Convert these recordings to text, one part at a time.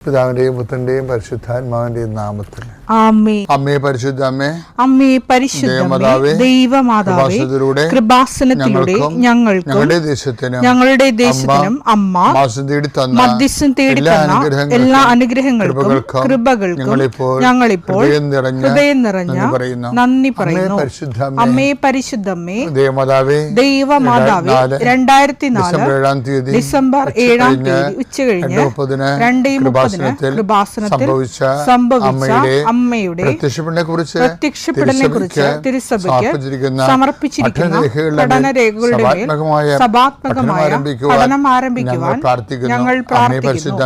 പിതാവിന്റെയും പുത്രന്റെയും പരിശുദ്ധാത്മാവിന്റെയും നാമത്തിൽ ആമേൻ. അമ്മേ പരിശുദ്ധ അമ്മേ, അമ്മേ പരിശുദ്ധ ദൈവമാതാവേ, കൃപാസനത്തിലൂടെ ഞങ്ങൾക്കും ഞങ്ങളുടെ ദേശത്തിനും അമ്മ മധ്യസ്ഥം തേടി തന്ന എല്ലാ അനുഗ്രഹങ്ങൾക്കും കൃപകൾക്കും ഞങ്ങളിപ്പോൾ ഹൃദയം നിറഞ്ഞ നന്ദി പറയുന്നു. അമ്മേ പരിശുദ്ധമ്മേ, ദൈവമാതാവേ, 2004 ഡിസംബർ 7 ഉച്ചകഴിഞ്ഞ് 2:30 കൃപാസനത്തിൽ സംഭവിച്ച അമ്മയുടെ പ്രത്യക്ഷപ്പെടലിനെ കുറിച്ച് തിരുസഭയ്ക്ക് സമർപ്പിച്ചിരിക്കുന്ന പഠനരേഖകളുടെ മേൽ സഭാത്മകമായ പഠനം ആരംഭിക്കുവാൻ ഞങ്ങൾ പ്രാർത്ഥിക്കുന്നു.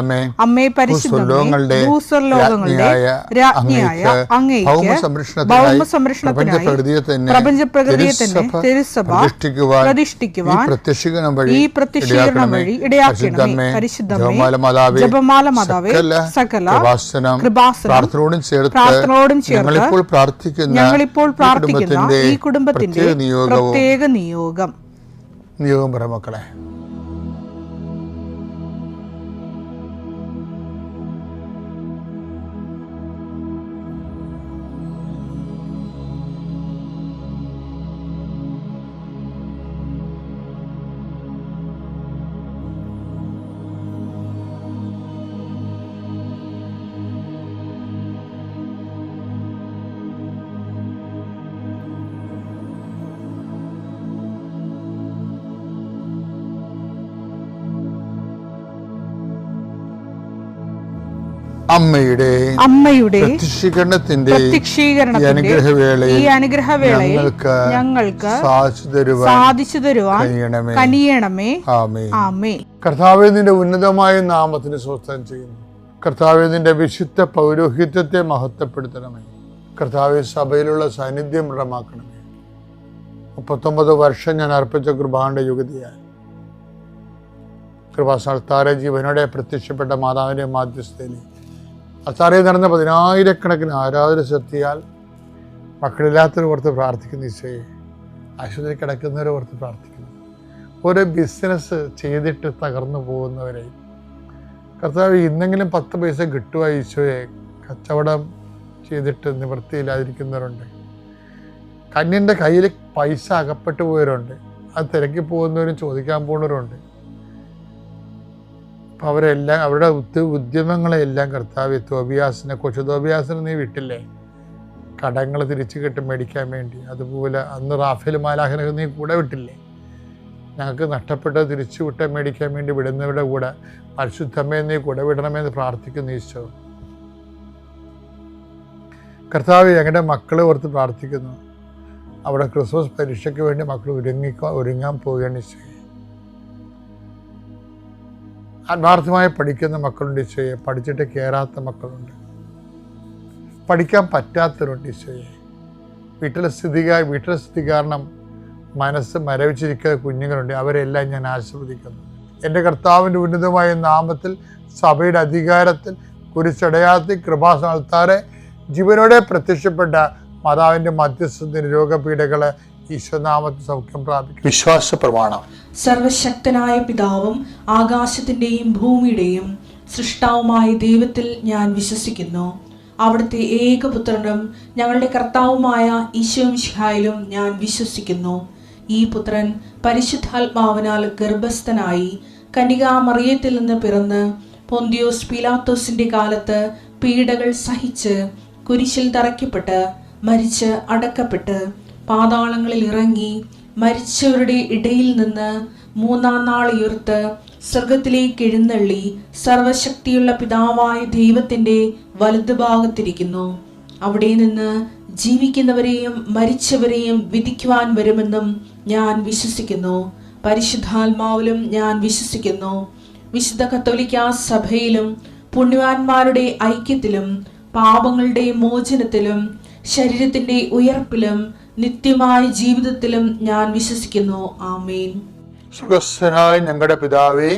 അമ്മേ പരിശുദ്ധമേ, ഭൂസ്വർലോകങ്ങളുടെ രാജ്ഞിയായ അങ്ങേയ്ക്ക് ഭൗമസംരക്ഷണത്തിനായി പ്രപഞ്ചപ്രകൃതിയെ തന്നെ തിരുസഭ പ്രതിഷ്ഠിക്കുവാൻ ഈ പ്രത്യക്ഷീകരണം വഴി ഇടയാക്കണമേ. പരിശുദ്ധമേ, ജപമാല മാതാവേ, സകല കൃപാസനം പ്രാർത്ഥനയോടും ചേർത്ത് ഞങ്ങളിപ്പോൾ പ്രാർത്ഥിക്കുന്ന ഈ കുടുംബത്തിന്റെ പ്രത്യേക നിയോഗം മക്കളെ. അമ്മയുടെ പ്രത്യക്ഷീകരണത്തിന്റെ ഈ അനുഗ്രഹവേളയിൽ ഞങ്ങൾക്ക് സാധിച്ചു തരുവാൻ കനിയണമേ. ആമേൻ. കർത്താവേ, നിന്റെ ഉന്നതമായ നാമത്തിന് സ്തോത്രം ചെയ്യുന്നു. കർത്താവേ, നിന്റെ വിശുദ്ധ പൗരോഹിത്യത്തെ മഹത്വപ്പെടുത്തണമേ. കർത്താവേ, സഭയിലുള്ള സാന്നിധ്യം ദൃഢമാക്കണമേ. 39 വർഷം ഞാൻ അർപ്പിച്ച കൃപാന്റെ യുഗതിയായി കൃപാസ്ഥാന ജീവനോടെ പ്രത്യക്ഷപ്പെട്ട മാതാവിന്റെ മാധ്യസ്ഥയിൽ അത്താറയിൽ നടന്ന 10,000 ആരാധന ശക്തിയാൽ മക്കളില്ലാത്തവരെ ഓർത്ത് പ്രാർത്ഥിക്കുന്ന ഈശോയെ, ആശുപത്രി കിടക്കുന്നവരെ ഓർത്ത് പ്രാർത്ഥിക്കുന്നു. ഓരോ ബിസിനസ് ചെയ്തിട്ട് തകർന്നു പോകുന്നവരെ കർത്താവ് ഇന്നെങ്കിലും 10 പൈസ കിട്ടുക ഈശോയെ. കച്ചവടം ചെയ്തിട്ട് നിവൃത്തിയില്ലാതിരിക്കുന്നവരുണ്ട്. കന്യൻ്റെ കയ്യിൽ പൈസ അകപ്പെട്ടു പോയവരുണ്ട്. അത് തിരക്കി പോകുന്നവരും ചോദിക്കാൻ പോകുന്നവരുണ്ട്. അപ്പം അവരെല്ലാം അവരുടെ ഉദ്യമങ്ങളെല്ലാം കർത്താവ് കൊച്ചു തോബിയാസിനെ നീ വിട്ടില്ലേ, കടങ്ങൾ തിരിച്ചു കിട്ടി മേടിക്കാൻ വേണ്ടി. അതുപോലെ അന്ന് റാഫേൽ മാലാഖനെ നീ കൂടെ വിട്ടില്ലേ, ഞങ്ങൾക്ക് നഷ്ടപ്പെട്ടത് തിരിച്ചു വിട്ട് മേടിക്കാൻ വേണ്ടി വിടുന്നവരുടെ കൂടെ പരിശുദ്ധമേ നീ കൂടെ വിടണമെന്ന് പ്രാർത്ഥിക്കുന്നു ഈശോ. കർത്താവ് ഞങ്ങളുടെ മക്കളെ ഓർത്ത് പ്രാർത്ഥിക്കുന്നു. അവിടെ ക്രിസ്മസ് പരീക്ഷയ്ക്ക് വേണ്ടി മക്കൾ ഒരുങ്ങാൻ പോവുകയാണ് ഈശോ. ആത്മാർത്ഥമായി പഠിക്കുന്ന മക്കളുണ്ട് ഈശോയെ, പഠിച്ചിട്ട് കയറാത്ത മക്കളുണ്ട്, പഠിക്കാൻ പറ്റാത്തവരുണ്ട് ഈശോയെ. വീട്ടിലെ സ്ഥിതി കാരണം മനസ്സ് മരവിച്ചിരിക്കുന്ന കുഞ്ഞുങ്ങളുണ്ട്. അവരെല്ലാം ഞാൻ ആശീർവദിക്കുന്നു. എൻ്റെ കർത്താവിൻ്റെ ഉന്നതമായ നാമത്തിൽ സഭയുടെ അധികാരത്തിൽ കുരിശടയാത്തി കൃപാസ്ഥാനത്താറെ ജീവനോടെ പ്രത്യക്ഷപ്പെട്ട മാതാവിൻ്റെ മധ്യസ്ഥത്തിന് രോഗപീഠകളെ ഈശ്വനാമത്തിൽ സൗഖ്യം പ്രാപിക്കും. വിശ്വാസ പ്രമാണം. സർവശക്തനായ പിതാവും ആകാശത്തിന്റെയും ഭൂമിയുടെയും സൃഷ്ടാവുമായ ദൈവത്തിൽ ഞാൻ വിശ്വസിക്കുന്നു. അവിടുത്തെ ഏകപുത്രനും ഞങ്ങളുടെ കർത്താവുമായ ഈശോ മിശിഹായിലും ഞാൻ വിശ്വസിക്കുന്നു. ഈ പുത്രൻ പരിശുദ്ധാത്മാവിനാൽ ഗർഭസ്ഥനായി കന്യകാമറിയത്തിൽ നിന്ന് പിറന്ന് പൊന്തിയോസ് പീലാത്തോസിന്റെ കാലത്ത് പീഡകൾ സഹിച്ച് കുരിശിൽ തറയ്ക്കപ്പെട്ട് മരിച്ച് അടക്കപ്പെട്ട് പാതാളങ്ങളിൽ ഇറങ്ങി മരിച്ചവരുടെ ഇടയിൽ നിന്ന് 3-ാം നാൾ ഉയർത്ത് സ്വർഗത്തിലേക്ക് എഴുന്നള്ളി സർവശക്തിയുള്ള പിതാവായ ദൈവത്തിന്റെ വലതുഭാഗത്തിരിക്കുന്നു. അവിടെ നിന്ന് ജീവിക്കുന്നവരെയും മരിച്ചവരെയും വിധിക്കുവാൻ വരുമെന്നും ഞാൻ വിശ്വസിക്കുന്നു. പരിശുദ്ധാത്മാവിലും ഞാൻ വിശ്വസിക്കുന്നു. വിശുദ്ധ കത്തോലിക്കാ സഭയിലും പുണ്യവാന്മാരുടെ ഐക്യത്തിലും പാപങ്ങളുടെ മോചനത്തിലും ശരീരത്തിന്റെ ഉയർപ്പിലും നിത്യമായ ജീവിതത്തിലും ഞാൻ വിശ്വസിക്കുന്നു. ആമേൻ. സുഖസ്ഥനായ ഞങ്ങളുടെ പിതാവേ,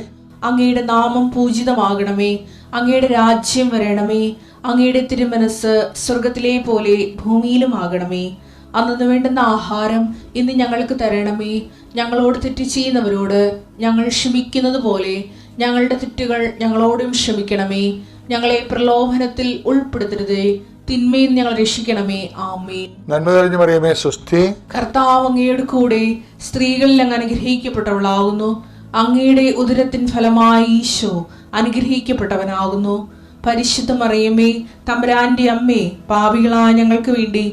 അങ്ങയുടെ നാമം പൂജിതമാകണമേ. അങ്ങയുടെ രാജ്യം വരണമേ. അങ്ങയുടെ തിരുമനസ് സ്വർഗത്തിലെ പോലെ ഭൂമിയിലും ആകണമേ. അന്നു വേണ്ടുന്ന ആഹാരം ഇന്ന് ഞങ്ങൾക്ക് തരണമേ. ഞങ്ങളോട് തെറ്റ് ചെയ്യുന്നവരോട് ഞങ്ങൾ ക്ഷമിക്കുന്നത് പോലെ ഞങ്ങളുടെ തെറ്റുകൾ ഞങ്ങളോടും ക്ഷമിക്കണമേ. ഞങ്ങളെ പ്രലോഭനത്തിൽ ഉൾപ്പെടുത്തരുതേ, തിന്മയിൽ ഞങ്ങൾ രക്ഷിക്കണമേ. ആമേൻ. നന്മ തെളിഞ്ഞു മറിയമേ, സ്വസ്തി. കർത്താവ് അങ്ങയുടെ കൂടെ സ്ത്രീകളിൽ അങ്ങ് അനുഗ്രഹിക്കപ്പെട്ടവളാകുന്നു. അങ്ങയുടെ ഉദരത്തിൻ ഫലമായി ഈശോ അനുഗ്രഹിക്കപ്പെട്ടവനാകുന്നു. പരിശുദ്ധ മറിയമേ, തമ്പുരാന്റെ അമ്മേ, പാപികളായ ഞങ്ങൾക്ക് വേണ്ടി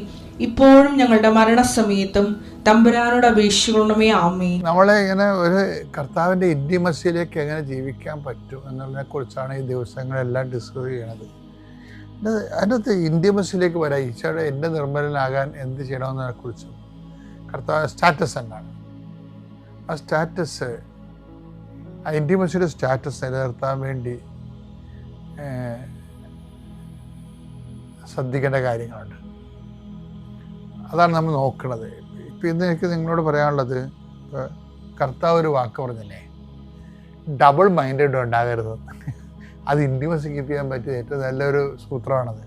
ഇപ്പോഴും ഞങ്ങളുടെ മരണസമയത്തും തമ്പുരാനോട് അപേക്ഷിക്കണമേ. ആമേൻ. നമ്മളെ ഇങ്ങനെ ഒരു കർത്താവിൻ്റെ ഇന്റിമസിയിലേക്ക് എങ്ങനെ ജീവിക്കാൻ പറ്റും എന്നുള്ളതിനെ കുറിച്ചാണ് ഈ ദിവസങ്ങളെല്ലാം ഡിസ്കസ് ചെയ്യണത്. അതിനകത്ത് ഇന്റിമസിയിലേക്ക് വരാം. ഈശോയുടെ എൻ്റെ നിർമ്മലനാകാൻ എന്ത് ചെയ്യണമെന്നതിനെ കുറിച്ചും കർത്താവ് സ്റ്റാറ്റസ് എന്താണ്, ആ സ്റ്റാറ്റസ്, ആ ഇന്റിമസിയുടെ സ്റ്റാറ്റസ് നിലനിർത്താൻ വേണ്ടി ശ്രദ്ധിക്കേണ്ട കാര്യങ്ങളുണ്ട്. അതാണ് നമ്മൾ നോക്കുന്നത്. ഇപ്പം ഇന്ന് എനിക്ക് നിങ്ങളോട് പറയാനുള്ളത്, ഇപ്പോൾ കർത്താവ് ഒരു വാക്ക് പറഞ്ഞില്ലേ, ഡബിൾ മൈൻഡഡ് ഉണ്ടാകരുത്. അത് ഇൻറ്റിമസി കീപ്പ് ചെയ്യാൻ പറ്റിയ ഏറ്റവും നല്ലൊരു സൂത്രമാണത്,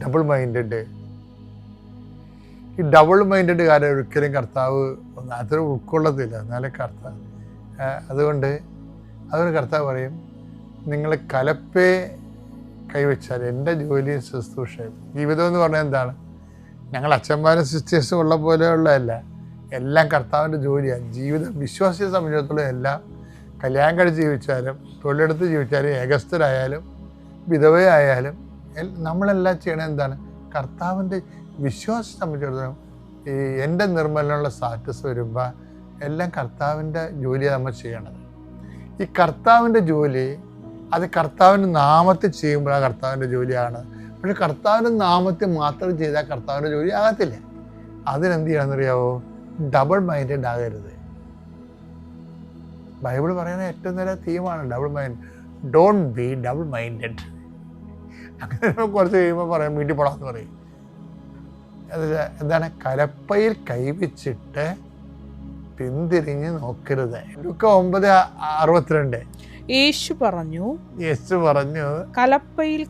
ഡബിൾ മൈൻഡഡ്. ഈ ഡബിൾ മൈൻഡഡ് കാര്യം ഒരിക്കലും കർത്താവ് അതൊരു ഉൾക്കൊള്ളത്തില്ല. എന്നാലും കർത്താവ് അതുകൊണ്ട് കർത്താവ് പറയും, നിങ്ങൾ കലപ്പേ കൈവച്ചാൽ എൻ്റെ ജോലിയും ശുശ്രൂഷയും. ജീവിതം എന്ന് പറഞ്ഞാൽ എന്താണ്? ഞങ്ങൾ അച്ഛന്മാരും സിസ്റ്റേഴ്സും ഉള്ള പോലെയുള്ളതല്ല, എല്ലാം കർത്താവിൻ്റെ ജോലിയാണ്. ജീവിതം വിശ്വാസിയെ സംബന്ധിച്ചിടത്തോളം എല്ലാം കല്യാണം കഴിച്ച് ജീവിച്ചാലും തൊഴിലെടുത്ത് ജീവിച്ചാലും ഏകസ്ഥരായാലും വിധവയായാലും നമ്മളെല്ലാം ചെയ്യണത് എന്താണ്? കർത്താവിൻ്റെ വിശ്വാസിയെ സംബന്ധിച്ചിടത്തോളം ഈ എൻ്റെ നിർമ്മലനുള്ള സ്റ്റാറ്റസ് വരുമ്പോൾ എല്ലാം കർത്താവിൻ്റെ ജോലിയാണ് നമ്മൾ ചെയ്യണത്. ഈ കർത്താവിൻ്റെ ജോലി അത് കർത്താവിൻ്റെ നാമത്തിൽ ചെയ്യുമ്പോഴാണ് കർത്താവിൻ്റെ ജോലിയാണ്. പക്ഷെ കർത്താവിൻ്റെ നാമത്തിൽ മാത്രം ചെയ്താൽ കർത്താവിൻ്റെ ജോലി ആകത്തില്ല. അതിനെന്ത് ചെയ്യണമെന്നറിയാവോ? ഡബിൾ മൈൻഡഡ് ആകരുത്. ബൈബിൾ പറയുന്ന ഏറ്റവും നല്ല തീമാണ് double mind. Don't be double minded. അങ്ങനെ കുറച്ച് കഴിയുമ്പോൾ പറയും വീട്ടിൽ പോടാന്ന് പറയും. എന്താണ്? കലപ്പയിൽ കൈവച്ചിട്ട് പിന്തിരിഞ്ഞ് നോക്കരുത്. ലൂക്കാ 9:62 യേശു പറഞ്ഞു കലപ്പയിൽ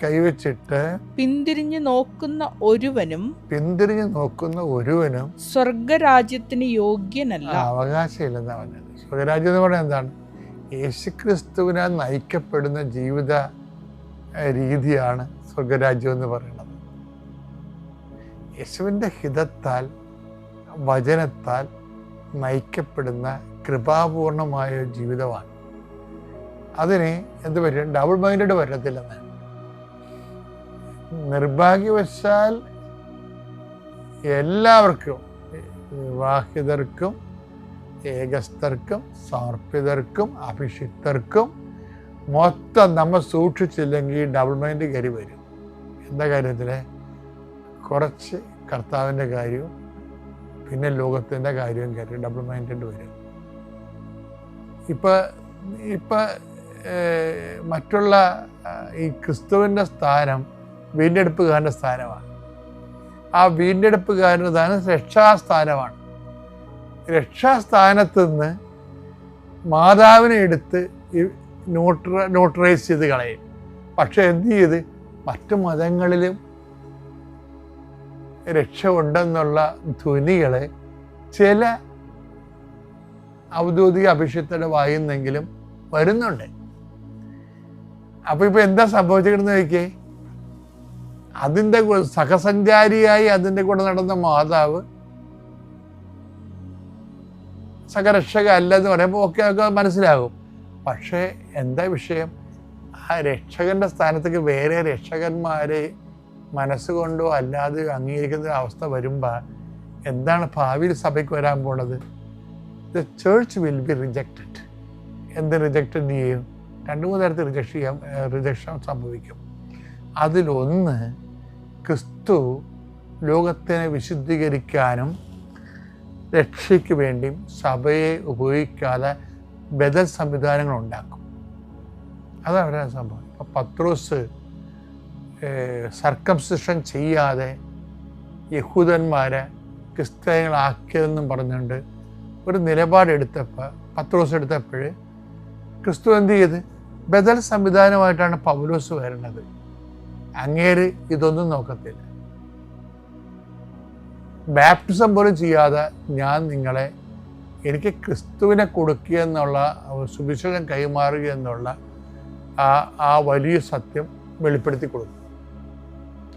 കൈവച്ചിട്ട് പിന്തിരിഞ്ഞു നോക്കുന്ന ഒരുവനും സ്വർഗരാജ്യത്തിന് യോഗ്യനല്ല. അവകാശമില്ലെന്നാ പറഞ്ഞത്. സ്വർഗരാജ്യം എന്ന് പറഞ്ഞാൽ എന്താണ്? യേശുക്രിസ്തുവിനാൽ നയിക്കപ്പെടുന്ന ജീവിത രീതിയാണ് സ്വർഗരാജ്യം എന്ന് പറയുന്നത്. യേശുവിൻ്റെ ഹിതത്താൽ വചനത്താൽ നയിക്കപ്പെടുന്ന കൃപാപൂർണമായ ജീവിതമാണ്. അതിന് എന്ത് പറ്റും? ഡബിൾ മൈൻഡഡ് പറ്റത്തില്ലെന്ന്. നിർഭാഗ്യവശാൽ എല്ലാവർക്കും, വിവാഹിതർക്കും ഏകസ്ഥർക്കും സമർപ്പിതർക്കും അഭിഷിക്തർക്കും മൊത്തം നമ്മൾ സൂക്ഷിച്ചില്ലെങ്കിൽ ഡബിൾ മൈൻഡ് കയറി വരും. എന്താ കാര്യത്തിൽ? കുറച്ച് കർത്താവിൻ്റെ കാര്യവും പിന്നെ ലോകത്തിൻ്റെ കാര്യവും കയറി ഡബിൾ മൈൻഡഡ് വരും. ഇപ്പം മറ്റുള്ള ഈ ക്രിസ്തുവിൻ്റെ സ്ഥാനം വീണ്ടെടുപ്പുകാരൻ്റെ സ്ഥാനമാണ്. ആ വീണ്ടെടുപ്പുകാരൻ്റെ സ്ഥാനം രക്ഷാസ്ഥാനമാണ്. രക്ഷാസ്ഥാനത്ത് നിന്ന് മാതാവിനെ എടുത്ത് ന്യൂട്രലൈസ് ചെയ്ത് കളയും. പക്ഷെ എന്ത് ചെയ്ത് മറ്റു മതങ്ങളിലും രക്ഷ ഉണ്ടെന്നുള്ള ധ്വനികളെ ചില ഔദ്യോഗിക അഭിഷിക്തരുടെ വായുന്നെങ്കിലും വരുന്നുണ്ട്. അപ്പോൾ ഇപ്പോൾ എന്താ സംഭവിച്ചിരിക്കുന്നത് നോക്കിയേ? അതിൻ്റെ സഹസഞ്ചാരിയായി അതിൻ്റെ കൂടെ നടന്ന മാതാവ് സഹരക്ഷക അല്ലെന്ന് പറയുമ്പോൾ ഒക്കെ മനസ്സിലാകും. പക്ഷേ എന്താ വിഷയം? ആ രക്ഷകൻ്റെ സ്ഥാനത്തേക്ക് വേറെ രക്ഷകന്മാരെ മനസ്സുകൊണ്ടോ അല്ലാതെ അംഗീകരിക്കുന്ന അവസ്ഥ വരുമ്പോൾ എന്താണ് ഭാവിയിൽ സഭയ്ക്ക് വരാൻ പോണത്? The church will be rejected. എന്ത് റിജക്റ്റഡ് ചെയ്യും? 2-3 തരത്തിൽ റിജക്ഷൻ സംഭവിക്കും. അതിലൊന്ന്, ക്രിസ്തു ലോകത്തിനെ വിശുദ്ധീകരിക്കാനും രക്ഷയ്ക്ക് വേണ്ടിയും സഭയെ ഉപയോഗിക്കാതെ ബദൽ സംവിധാനങ്ങൾ ഉണ്ടാക്കും. അതാണ് അവരുടെ സംഭവം. ഇപ്പം പത്രോസ് സർക്കംസിഷൻ ചെയ്യാതെ യഹൂദന്മാരെ ക്രിസ്ത്യാനികളാക്കിയതെന്നും പറഞ്ഞുകൊണ്ട് ഒരു നിലപാടെടുത്തപ്പോൾ പത്രോസ് എടുത്തപ്പോൾ ക്രിസ്തു എന്ത് ചെയ്ത്? ബദൽ സംവിധാനമായിട്ടാണ് പൗലോസ് വരുന്നത്. അങ്ങേര് ഇതൊന്നും നോക്കത്തില്ല. ബാപ്റ്റിസം പോലും ചെയ്യാതെ ഞാൻ നിങ്ങളെ, എനിക്ക് ക്രിസ്തുവിനെ കൊടുക്കുക എന്നുള്ള സുവിശേഷം കൈമാറുക എന്നുള്ള ആ ആ വലിയ സത്യം വെളിപ്പെടുത്തി കൊടുക്കും.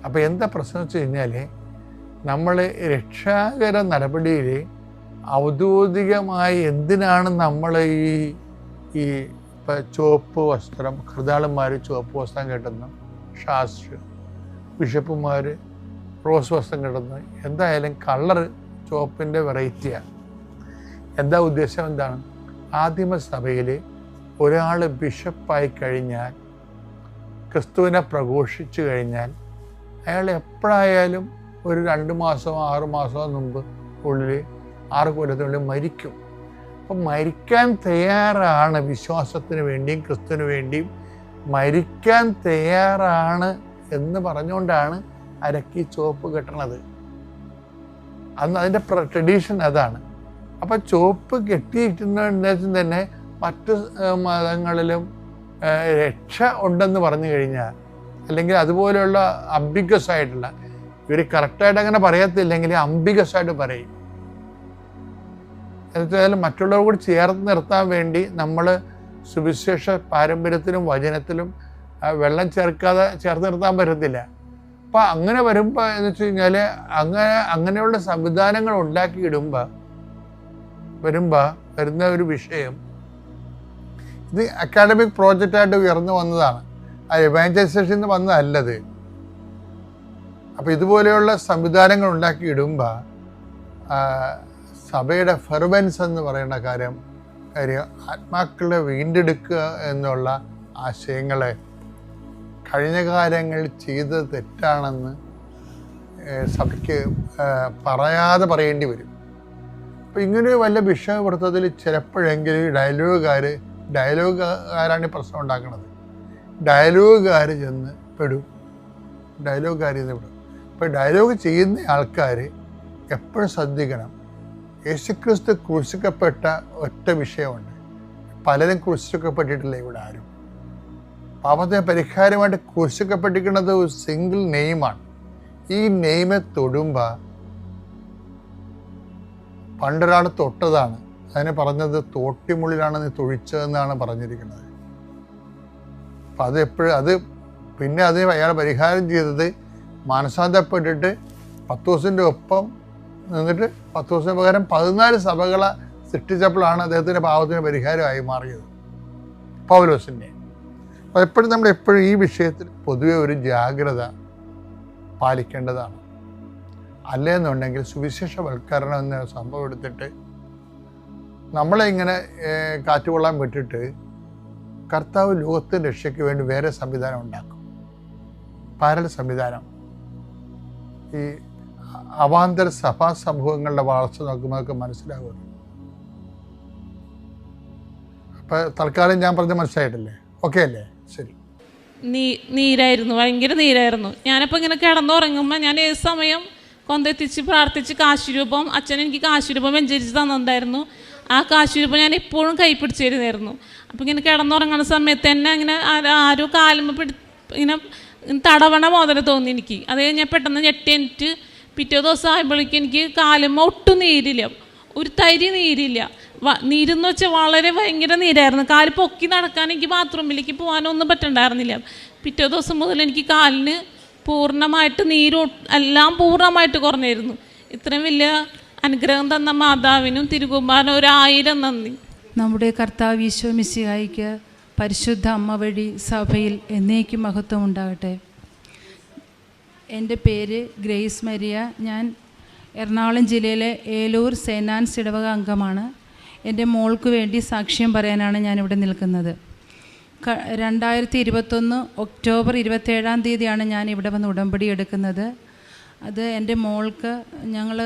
അപ്പോൾ എന്താ പ്രശ്നം വെച്ച് കഴിഞ്ഞാൽ, നമ്മൾ രക്ഷാകര നടപടിയിൽ ഔദ്യോഗികമായി എന്തിനാണ് നമ്മൾ ഈ ഇപ്പം ചുവപ്പ് വസ്ത്രം, കൃതാളന്മാർ ചുവപ്പ് വസ്ത്രം കെട്ടുന്നു, ശാസ്ത്രി ബിഷപ്പുമാർ റോസ് വസ്ത്രം കെട്ടുന്നു, എന്തായാലും കളറ് ചുവപ്പിൻ്റെ വെറൈറ്റിയാണ്. എന്താ ഉദ്ദേശം എന്താണ്? ആദിമസഭയിൽ ഒരാൾ ബിഷപ്പായി കഴിഞ്ഞാൽ, ക്രിസ്തുവിനെ പ്രഘോഷിച്ചു കഴിഞ്ഞാൽ, അയാൾ എപ്പോഴായാലും ഒരു 2 മാസമോ 6 മാസമോ മുമ്പ് 6 കൊല്ലത്തിനുള്ളിൽ മരിക്കും. അപ്പം മരിക്കാൻ തയ്യാറാണ്, വിശ്വാസത്തിന് വേണ്ടിയും ക്രിസ്തുവിന് വേണ്ടിയും മരിക്കാൻ തയ്യാറാണ് എന്ന് പറഞ്ഞുകൊണ്ടാണ് അരക്കി ചുവപ്പ് കെട്ടണത്. അന്ന് അതിൻ്റെ ട്രഡീഷൻ അതാണ്. അപ്പം ചുവപ്പ് കെട്ടിയിട്ടുണ്ടെന്ന് തന്നെ മറ്റ് മതങ്ങളിലും രക്ഷ ഉണ്ടെന്ന് പറഞ്ഞു കഴിഞ്ഞാൽ, അല്ലെങ്കിൽ അതുപോലെയുള്ള അംബിഗസ് ആയിട്ടുള്ള, ഇവർ കറക്റ്റായിട്ട് അങ്ങനെ പറയത്തില്ലെങ്കിൽ അംബിഗസ് ആയിട്ട് പറയും. എന്നുവെച്ചാൽ മറ്റുള്ളവർ കൂടി ചേർത്ത് നിർത്താൻ വേണ്ടി നമ്മൾ സുവിശേഷ പാരമ്പര്യത്തിലും വചനത്തിലും വെള്ളം ചേർത്ത് നിർത്താൻ പറ്റത്തില്ല. അപ്പം അങ്ങനെ വരുമ്പോൾ എന്ന് വെച്ച് കഴിഞ്ഞാൽ അങ്ങനെയുള്ള സംവിധാനങ്ങൾ ഉണ്ടാക്കിയിടുമ്പോൾ വരുന്ന ഒരു വിഷയം, ഇത് അക്കാഡമിക് പ്രോജക്റ്റായിട്ട് ഉയർന്നു വന്നതാണ്, എവാഞ്ചലൈസേഷൻ വന്നതല്ലത്. അപ്പോൾ ഇതുപോലെയുള്ള സംവിധാനങ്ങൾ ഉണ്ടാക്കിയിടുമ്പോൾ സഭയുടെ ഫെർവൻസ് എന്ന് പറയുന്ന കാര്യം ആത്മാക്കളെ വീണ്ടെടുക്കുക എന്നുള്ള ആശയങ്ങളെ കഴിഞ്ഞ കാലങ്ങളിൽ ചെയ്തത് തെറ്റാണെന്ന് സഭയ്ക്ക് പറയാതെ പറയേണ്ടി വരും. അപ്പോൾ ഇങ്ങനെ വല്ല വിഷയപ്പെടുത്തതിൽ ചിലപ്പോഴെങ്കിലും ഡയലോഗുകാരാണ് ഈ പ്രശ്നം ഉണ്ടാക്കുന്നത്. ഡയലോഗുകാർ ചെന്ന് പെടും. അപ്പോൾ ഡയലോഗ് ചെയ്യുന്ന ആൾക്കാർ എപ്പോഴും ശ്രദ്ധിക്കണം. യേശുക്രിസ്തു ക്രൂശിക്കപ്പെട്ട ഒറ്റ വിഷയമുണ്ട്. പലരും ക്രൂശിക്കപ്പെട്ടിട്ടില്ല ഇവിടെ ആരും. പാപത്തിന് പരിഹാരമായിട്ട് ക്രൂശിക്കപ്പെട്ടിരിക്കുന്നത് ഒരു സിംഗിൾ നെയിമാണ്. ഈ നെയിമെ തൊടുമ്പോൾ പണ്ടൊരാൾ തൊട്ടതാണ്, അതിനെ പറഞ്ഞത് തോട്ടിമുള്ളിലാണ് നീ തൊഴിച്ചതെന്നാണ് പറഞ്ഞിരിക്കുന്നത്. അപ്പം അത് പിന്നെ അയാൾ പരിഹാരം ചെയ്തത് മാനസാന്തരപ്പെട്ടിട്ട് 10 ദിവസത്തിൻ്റെ ഒപ്പം നിന്നിട്ട് 10 ദിവസത്തിന് പകരം 14 സഭകളെ സൃഷ്ടിച്ചപ്പോഴാണ് അദ്ദേഹത്തിൻ്റെ പാപത്തിന് പരിഹാരമായി മാറിയത്, പൗലോസിൻ്റെ. അപ്പോൾ എപ്പോഴും ഈ വിഷയത്തിൽ പൊതുവെ ഒരു ജാഗ്രത പാലിക്കേണ്ടതാണ്. അല്ലെന്നുണ്ടെങ്കിൽ സുവിശേഷവൽക്കരണം എന്ന സംഭവം എടുത്തിട്ട് നമ്മളെ ഇങ്ങനെ കാറ്റുകൊള്ളാൻ വിട്ടിട്ട് കർത്താവ് ലോകത്തിൻ്റെ രക്ഷയ്ക്ക് വേണ്ടി വേറെ സംവിധാനം ഉണ്ടാക്കും, പാരൽ സംവിധാനം. ഈ അവാന്തര സഭാ സമൂഹങ്ങളുടെ വളർച്ച നോക്കുമ്പോൾ നമുക്ക് മനസ്സിലാകും. അപ്പം തൽക്കാലം ഞാൻ പറഞ്ഞ മനസ്സിലായിട്ടില്ലേ? ഓക്കെ അല്ലേ? ശരി. നീരായിരുന്നു, ഭയങ്കര നീരായിരുന്നു. ഞാനിപ്പോൾ ഇങ്ങനെ കിടന്നുറങ്ങുമ്പോൾ ഞാൻ ഏത് സമയം കൊന്തെത്തിച്ച് പ്രാർത്ഥിച്ച് കാശുരൂപം, അച്ഛൻ എനിക്ക് കാശുരൂപം വെഞ്ചരിച്ച് തന്നിട്ടുണ്ടായിരുന്നു. ആ കാശുരൂപം ഞാൻ എപ്പോഴും കൈ പിടിച്ചിരുന്നായിരുന്നു. അപ്പോൾ ഇങ്ങനെ കിടന്നുറങ്ങുന്ന സമയത്ത് തന്നെ ഇങ്ങനെ ആരോ കാലുമ്പോൾ ഇങ്ങനെ തടവണ മോദന തോന്നി എനിക്ക്. അത് കഴിഞ്ഞാൽ പെട്ടെന്ന് ഞെട്ടിയിട്ട് പിറ്റേ ദിവസം ആയപ്പോഴേക്കും എനിക്ക് കാലുമ്പോൾ ഒട്ടും നീരില്ല, ഒരു തരി നീരില്ല. നീരെന്ന് വെച്ചാൽ വളരെ ഭയങ്കര നീരായിരുന്നു. കാല് പൊക്കി നടക്കാൻ, എനിക്ക് ബാത്റൂമിലേക്ക് പോകാനൊന്നും പറ്റണ്ടായിരുന്നില്ല. പിറ്റേ ദിവസം മുതൽ എനിക്ക് കാലിന് പൂർണ്ണമായിട്ട് എല്ലാം പൂർണ്ണമായിട്ട് കുറഞ്ഞിരുന്നു. ഇത്രയും വലിയ അനുഗ്രഹം തന്ന മാതാവിനും തിരുകുമാരനും 1000 നന്ദി. നമ്മുടെ കർത്താവ് ഈശോ മിശിഹായിക്ക് പരിശുദ്ധ അമ്മ വഴി സഭയിൽ എന്നേക്കും മഹത്വം ഉണ്ടാകട്ടെ. എൻ്റെ പേര് ഗ്രേസ് മരിയ. ഞാൻ എറണാകുളം ജില്ലയിലെ ഏലൂർ സെയിൻറ് ആൻസ് ഇടവക അംഗമാണ്. എൻ്റെ മോൾക്ക് വേണ്ടി സാക്ഷ്യം പറയാനാണ് ഞാനിവിടെ നിൽക്കുന്നത്. 2021 ഒക്ടോബർ 27-ാം തീയതിയാണ് ഞാൻ ഇവിടെ വന്ന് ഉടമ്പടി എടുക്കുന്നത്. അത് എൻ്റെ മോൾക്ക് ഞങ്ങൾ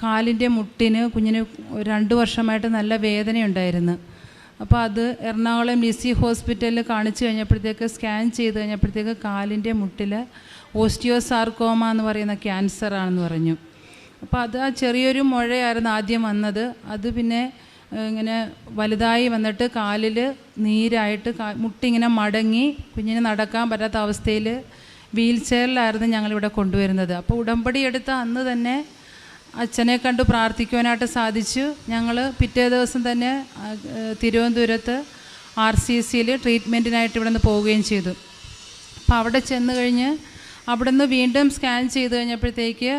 കാലിൻ്റെ മുട്ടിന് കുഞ്ഞിന് 2 വർഷമായിട്ട് നല്ല വേദനയുണ്ടായിരുന്നു. അപ്പോൾ അത് എറണാകുളം ലിസി ഹോസ്പിറ്റലിൽ കാണിച്ചു കഴിഞ്ഞപ്പോഴത്തേക്ക് സ്കാൻ ചെയ്ത് കഴിഞ്ഞപ്പോഴത്തേക്ക് കാലിൻ്റെ മുട്ടിൽ ഓസ്റ്റിയോസാർക്കോമ എന്ന് പറയുന്ന ക്യാൻസറാണെന്ന് പറഞ്ഞു. അപ്പോൾ അത് ആ ചെറിയൊരു മുഴയായിരുന്നു ആദ്യം വന്നത്. അത് പിന്നെ ഇങ്ങനെ വലുതായി വന്നിട്ട് കാലിൽ നീരായിട്ട് മുട്ടിങ്ങനെ മടങ്ങി കുഞ്ഞിന് നടക്കാൻ പറ്റാത്ത അവസ്ഥയിൽ വീൽ ചെയറിലായിരുന്നു ഞങ്ങളിവിടെ കൊണ്ടുവരുന്നത്. അപ്പോൾ ഉടമ്പടി എടുത്ത അന്ന് തന്നെ അച്ഛനെ കണ്ടു പ്രാർത്ഥിക്കുവാനായിട്ട് സാധിച്ചു. ഞങ്ങൾ പിറ്റേ ദിവസം തന്നെ തിരുവനന്തപുരത്ത് RCCയിൽ ട്രീറ്റ്മെൻറ്റിനായിട്ട് ഇവിടെ നിന്ന് പോവുകയും ചെയ്തു. അപ്പോൾ അവിടെ ചെന്ന് കഴിഞ്ഞ് അവിടെ നിന്ന് വീണ്ടും സ്കാൻ ചെയ്ത് കഴിഞ്ഞപ്പോഴത്തേക്ക്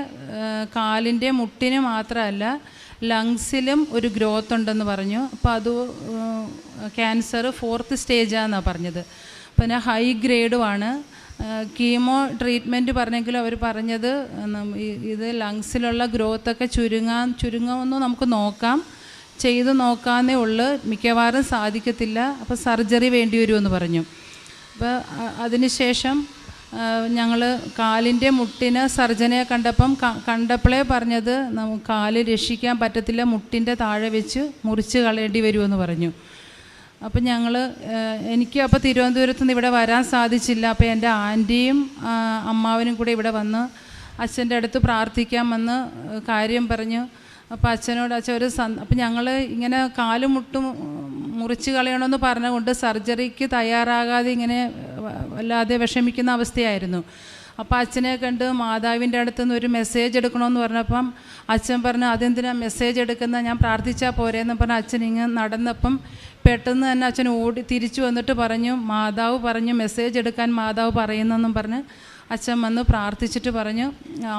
കാലിൻ്റെ മുട്ടിന് മാത്രമല്ല ലങ്സിലും ഒരു ഗ്രോത്ത് ഉണ്ടെന്ന് പറഞ്ഞു. അപ്പോൾ അത് ക്യാൻസർ 4th സ്റ്റേജാണെന്നാണ് പറഞ്ഞത്. പിന്നെ ഹൈ ഗ്രേഡുമാണ്. കീമോ ട്രീറ്റ്മെൻറ്റ് പറഞ്ഞെങ്കിലും അവർ പറഞ്ഞത് ഇത് ലങ്സിലുള്ള ഗ്രോത്തൊക്കെ ചുരുങ്ങുമെന്ന് നമുക്ക് നോക്കാം, ചെയ്ത് നോക്കാമെന്നേ ഉള്ളൂ, മിക്കവാറും സാധിക്കത്തില്ല, അപ്പോൾ സർജറി വേണ്ടി വരുമെന്ന് പറഞ്ഞു. അപ്പോൾ അതിനുശേഷം ഞങ്ങൾ കാലിൻ്റെ മുട്ടിന് സർജനെ കണ്ടപ്പോഴേ പറഞ്ഞത് നമുക്ക് കാല് രക്ഷിക്കാൻ പറ്റത്തില്ല, മുട്ടിൻ്റെ താഴെ വെച്ച് മുറിച്ച് കളയേണ്ടി വരുമെന്ന് പറഞ്ഞു. അപ്പം എനിക്ക് അപ്പോൾ തിരുവനന്തപുരത്ത് നിന്ന് ഇവിടെ വരാൻ സാധിച്ചില്ല. അപ്പോൾ എൻ്റെ ആൻറ്റിയും അമ്മാവനും കൂടെ ഇവിടെ വന്ന് അച്ഛൻ്റെ അടുത്ത് പ്രാർത്ഥിക്കാൻ വന്ന് കാര്യം പറഞ്ഞു. അപ്പോൾ അച്ഛനോട് അപ്പോൾ ഞങ്ങൾ ഇങ്ങനെ കാലും മുട്ടും മുറിച്ച് കളയണമെന്ന് പറഞ്ഞുകൊണ്ട് സർജറിക്ക് തയ്യാറാകാതെ ഇങ്ങനെ വല്ലാതെ വിഷമിക്കുന്ന അവസ്ഥയായിരുന്നു. അപ്പോൾ അച്ഛനെ കണ്ട് മാതാവിൻ്റെ അടുത്ത് നിന്ന് ഒരു മെസ്സേജ് എടുക്കണമെന്ന് പറഞ്ഞപ്പം അച്ഛൻ പറഞ്ഞു, അതെന്തിനാണ് മെസ്സേജ് എടുക്കുന്നത്, ഞാൻ പ്രാർത്ഥിച്ചാൽ പോരെയെന്ന് പറഞ്ഞ് അച്ഛൻ ഇങ്ങനെ നടന്നപ്പം പെട്ടെന്ന് തന്നെ അച്ഛൻ തിരിച്ചു വന്നിട്ട് പറഞ്ഞു, മാതാവ് പറഞ്ഞു മെസ്സേജ് എടുക്കാൻ മാതാവ് പറയുന്നെന്നും പറഞ്ഞ് അച്ഛൻ വന്ന് പ്രാർത്ഥിച്ചിട്ട് പറഞ്ഞു,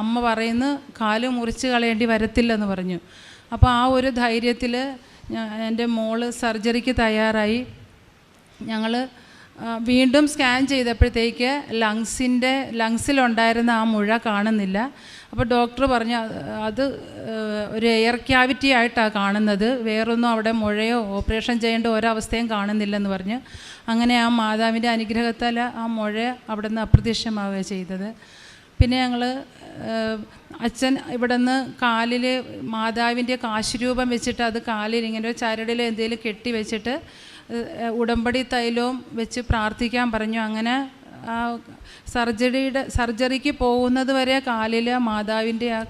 അമ്മ പറയുന്നു കാല് മുറിച്ച് കളയേണ്ടി വരത്തില്ലെന്ന് പറഞ്ഞു. അപ്പോൾ ആ ഒരു ധൈര്യത്തിൽ എൻ്റെ മോള് സർജറിക്ക് തയ്യാറായി. ഞങ്ങൾ വീണ്ടും സ്കാൻ ചെയ്തപ്പോഴത്തേക്ക് ലങ്സിലുണ്ടായിരുന്ന ആ മുഴ കാണുന്നില്ല. അപ്പോൾ ഡോക്ടർ പറഞ്ഞു അത് ഒരു എയർ ക്യാവിറ്റി ആയിട്ടാണ് കാണുന്നത്, വേറൊന്നും അവിടെ മുഴയോ ഓപ്പറേഷൻ ചെയ്യേണ്ട ഒരവസ്ഥയും കാണുന്നില്ലെന്ന് പറഞ്ഞ് അങ്ങനെ ആ മാതാവിൻ്റെ അനുഗ്രഹത്താൽ ആ മുഴ അവിടെ നിന്ന് അപ്രത്യക്ഷമാവുക ചെയ്തത്. പിന്നെ ഞങ്ങൾ അച്ഛൻ ഇവിടെ നിന്ന് കാലിൽ മാതാവിൻ്റെ കാശുരൂപം വെച്ചിട്ട് അത് കാലിൽ ഇങ്ങനെ ചരടിൽ എന്തെങ്കിലും കെട്ടി വെച്ചിട്ട് ഉടമ്പടി തൈലവും വെച്ച് പ്രാർത്ഥിക്കാൻ പറഞ്ഞു. അങ്ങനെ ആ സർജറിക്ക് പോകുന്നത് വരെ കാലിൽ മാതാവിൻ്റെ ആ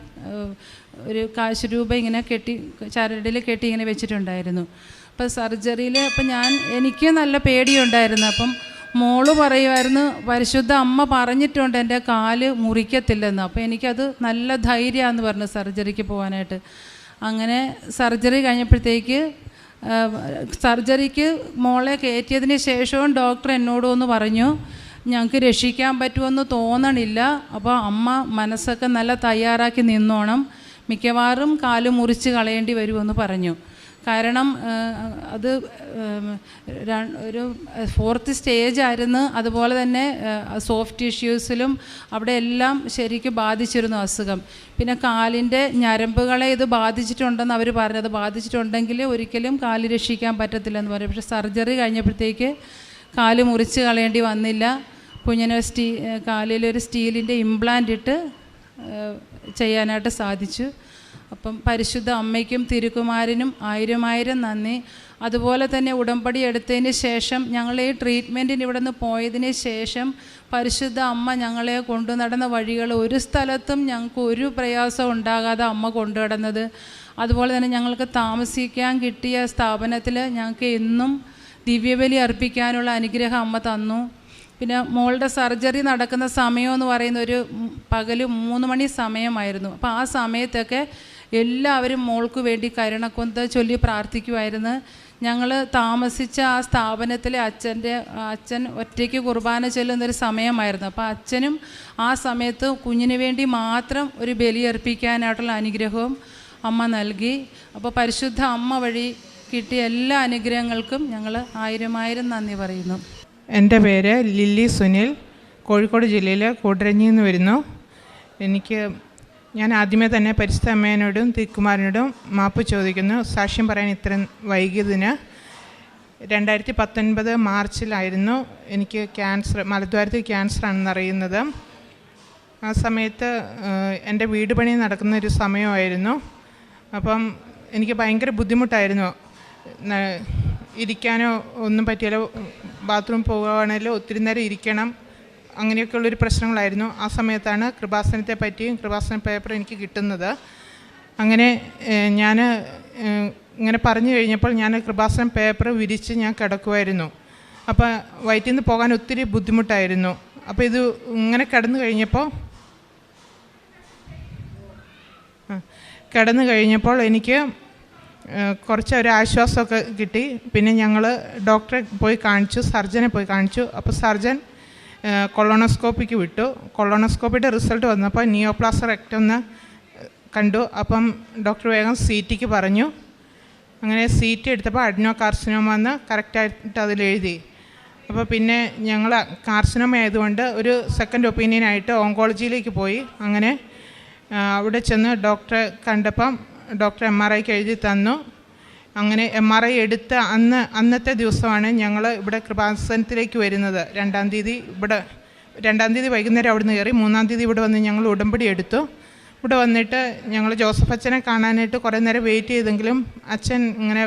ഒരു കാശുരൂപം ഇങ്ങനെ ചരടിൽ കെട്ടി ഇങ്ങനെ വെച്ചിട്ടുണ്ടായിരുന്നു. അപ്പോൾ സർജറിയിൽ എനിക്ക് നല്ല പേടിയുണ്ടായിരുന്നു. അപ്പം മോള് പറയുമായിരുന്നു, പരിശുദ്ധ അമ്മ പറഞ്ഞിട്ടുണ്ട് എൻ്റെ കാല് മുറിക്കത്തില്ലെന്ന്. അപ്പോൾ എനിക്കത് നല്ല ധൈര്യമാണെന്ന് പറഞ്ഞു സർജറിക്ക് പോകാനായിട്ട്. അങ്ങനെ സർജറി കഴിഞ്ഞപ്പോഴത്തേക്ക് സർജറിക്ക് മോളെ കയറ്റിയതിന് ശേഷവും ഡോക്ടർ എന്നോടൊന്ന് പറഞ്ഞു, ഞങ്ങൾക്ക് രക്ഷിക്കാൻ പറ്റുമെന്ന് തോന്നണില്ല, അപ്പോൾ അമ്മ മനസ്സൊക്കെ നല്ല തയ്യാറാക്കി നിന്നോണം, മിക്കവാറും കാല് മുറിച്ച് കളയേണ്ടി വരുമെന്ന് പറഞ്ഞു. കാരണം അത് ഒരു 4th സ്റ്റേജായിരുന്നു. അതുപോലെ തന്നെ സോഫ്റ്റ് ടിഷ്യൂസിലും അവിടെ എല്ലാം ശരിക്കും ബാധിച്ചിരുന്നു അസുഖം. പിന്നെ കാലിൻ്റെ ഞരമ്പുകളെ ഇത് ബാധിച്ചിട്ടുണ്ടെന്ന് അവർ പറഞ്ഞത്, ബാധിച്ചിട്ടുണ്ടെങ്കിൽ ഒരിക്കലും കാല് രക്ഷിക്കാൻ പറ്റത്തില്ലെന്ന് പറയും. പക്ഷേ സർജറി കഴിഞ്ഞപ്പോഴത്തേക്ക് കാല് മുറിച്ച് കളയേണ്ടി വന്നില്ല. കുഞ്ഞിനെ കാലിലൊരു സ്റ്റീലിൻ്റെ ഇംപ്ലാന്റ് ഇട്ട് ചെയ്യാനായിട്ട് സാധിച്ചു. അപ്പം പരിശുദ്ധ അമ്മയ്ക്കും തിരുക്കുമാരനും 1000 നന്ദി. അതുപോലെ തന്നെ ഉടമ്പടി എടുത്തതിന് ശേഷം ഞങ്ങൾ ഈ ട്രീറ്റ്മെൻറ്റിന് ഇവിടെ നിന്ന് പോയതിന് ശേഷം പരിശുദ്ധ അമ്മ ഞങ്ങളെ കൊണ്ടു നടന്ന വഴികൾ ഒരു സ്ഥലത്തും ഞങ്ങൾക്ക് ഒരു പ്രയാസം ഉണ്ടാകാതെ അമ്മ കൊണ്ടു നടന്നത്. അതുപോലെ തന്നെ ഞങ്ങൾക്ക് താമസിക്കാൻ കിട്ടിയ സ്ഥാപനത്തിൽ ഞങ്ങൾക്ക് എന്നും ദിവ്യബലി അർപ്പിക്കാനുള്ള അനുഗ്രഹം അമ്മ തന്നു. പിന്നെ മോളുടെ സർജറി നടക്കുന്ന സമയമെന്ന് പറയുന്ന ഒരു പകൽ 3 മണി സമയമായിരുന്നു. അപ്പോൾ ആ സമയത്തൊക്കെ എല്ലാവരും മോൾക്ക് വേണ്ടി കരുണക്കൊന്ത ചൊല്ലി പ്രാർത്ഥിക്കുമായിരുന്നു. ഞങ്ങൾ താമസിച്ച ആ സ്ഥാപനത്തിലെ അച്ഛൻ ഒറ്റയ്ക്ക് കുർബാന ചൊല്ലുന്നൊരു സമയമായിരുന്നു. അപ്പോൾ അച്ഛനും ആ സമയത്ത് കുഞ്ഞിന് വേണ്ടി മാത്രം ഒരു ബലി അർപ്പിക്കാനായിട്ടുള്ള അനുഗ്രഹവും അമ്മ നൽകി. അപ്പോൾ പരിശുദ്ധ അമ്മ വഴി കിട്ടിയ എല്ലാ അനുഗ്രഹങ്ങൾക്കും ഞങ്ങൾ 1000 നന്ദി പറയുന്നു. എൻ്റെ പേര് ലില്ലി സുനിൽ, കോഴിക്കോട് ജില്ലയിലെ കൂടരഞ്ഞിയിൽ നിന്ന് വരുന്നു. ഞാൻ ആദ്യമേ തന്നെ പരിശുദ്ധ അമ്മേനോടും തിരുക്കുമാരനോടും മാപ്പ് ചോദിക്കുന്നു. സാക്ഷ്യം പറയാൻ ഇത്രയും വൈകിയതിന് 2019 മാർച്ചിലായിരുന്നു എനിക്ക് മലദ്വാരത്തിൽ ക്യാൻസറാണെന്ന് അറിയുന്നത്. ആ സമയത്ത് എൻ്റെ വീട് പണി നടക്കുന്നൊരു സമയമായിരുന്നു. അപ്പം എനിക്ക് ഭയങ്കര ബുദ്ധിമുട്ടായിരുന്നു, ഇരിക്കാനോ ഒന്നും പറ്റിയാലോ, ബാത്റൂം പോകുകയാണെങ്കിലും ഒത്തിരി നേരം ഇരിക്കണം, അങ്ങനെയൊക്കെയുള്ളൊരു പ്രശ്നങ്ങളായിരുന്നു. ആ സമയത്താണ് കൃപാസനത്തെ പറ്റിയും കൃപാസന പേപ്പർ എനിക്ക് കിട്ടുന്നത്. അങ്ങനെ ഞാൻ ഇങ്ങനെ പറഞ്ഞു കഴിഞ്ഞപ്പോൾ ഞാൻ കൃപാസനം പേപ്പർ വിരിച്ച് ഞാൻ കിടക്കുമായിരുന്നു. അപ്പോൾ വയറ്റിൽ നിന്ന് പോകാൻ ഒത്തിരി ബുദ്ധിമുട്ടായിരുന്നു. അപ്പോൾ ഇത് ഇങ്ങനെ കിടന്നു കഴിഞ്ഞപ്പോൾ എനിക്ക് കുറച്ച് ഒരു ആശ്വാസമൊക്കെ കിട്ടി. പിന്നെ ഞങ്ങൾ ഡോക്ടറെ പോയി കാണിച്ചു, സർജനെ പോയി കാണിച്ചു. അപ്പോൾ സർജൻ കൊളോണോസ്കോപ്പിക്ക് വിട്ടു. കൊളോണോസ്കോപ്പിയുടെ റിസൾട്ട് വന്നപ്പോൾ നിയോപ്ലാസ്റ്ററെക്ടം കണ്ടു. അപ്പം ഡോക്ടർ വേഗം CTക്ക് പറഞ്ഞു. അങ്ങനെ CT എടുത്തപ്പോൾ അഡ്നോ കാർസിനോമ എന്ന് കറക്റ്റായിട്ട് അതിലെഴുതി. അപ്പോൾ പിന്നെ ഞങ്ങൾ കാർസിനോമ ആയതുകൊണ്ട് ഒരു സെക്കൻഡ് ഒപ്പീനിയനായിട്ട് ഓങ്കോളജിയിലേക്ക് പോയി. അങ്ങനെ അവിടെ ചെന്ന് ഡോക്ടറെ കണ്ടപ്പം ഡോക്ടർ MRIക്ക് എഴുതി തന്നു. അങ്ങനെ MRI എടുത്ത അന്നത്തെ ദിവസമാണ് ഞങ്ങൾ ഇവിടെ കൃപാസനത്തിലേക്ക് വരുന്നത്. 2-ാം തീയതി ഇവിടെ 2-ാം തീയതി വൈകുന്നേരം അവിടെ നിന്ന് കയറി. 3-ാം തീയതി ഇവിടെ വന്ന് ഞങ്ങൾ ഉടമ്പടി എടുത്തു. ഇവിടെ വന്നിട്ട് ഞങ്ങൾ ജോസഫ് അച്ഛനെ കാണാനായിട്ട് കുറേ നേരം വെയിറ്റ് ചെയ്തെങ്കിലും അച്ഛൻ ഇങ്ങനെ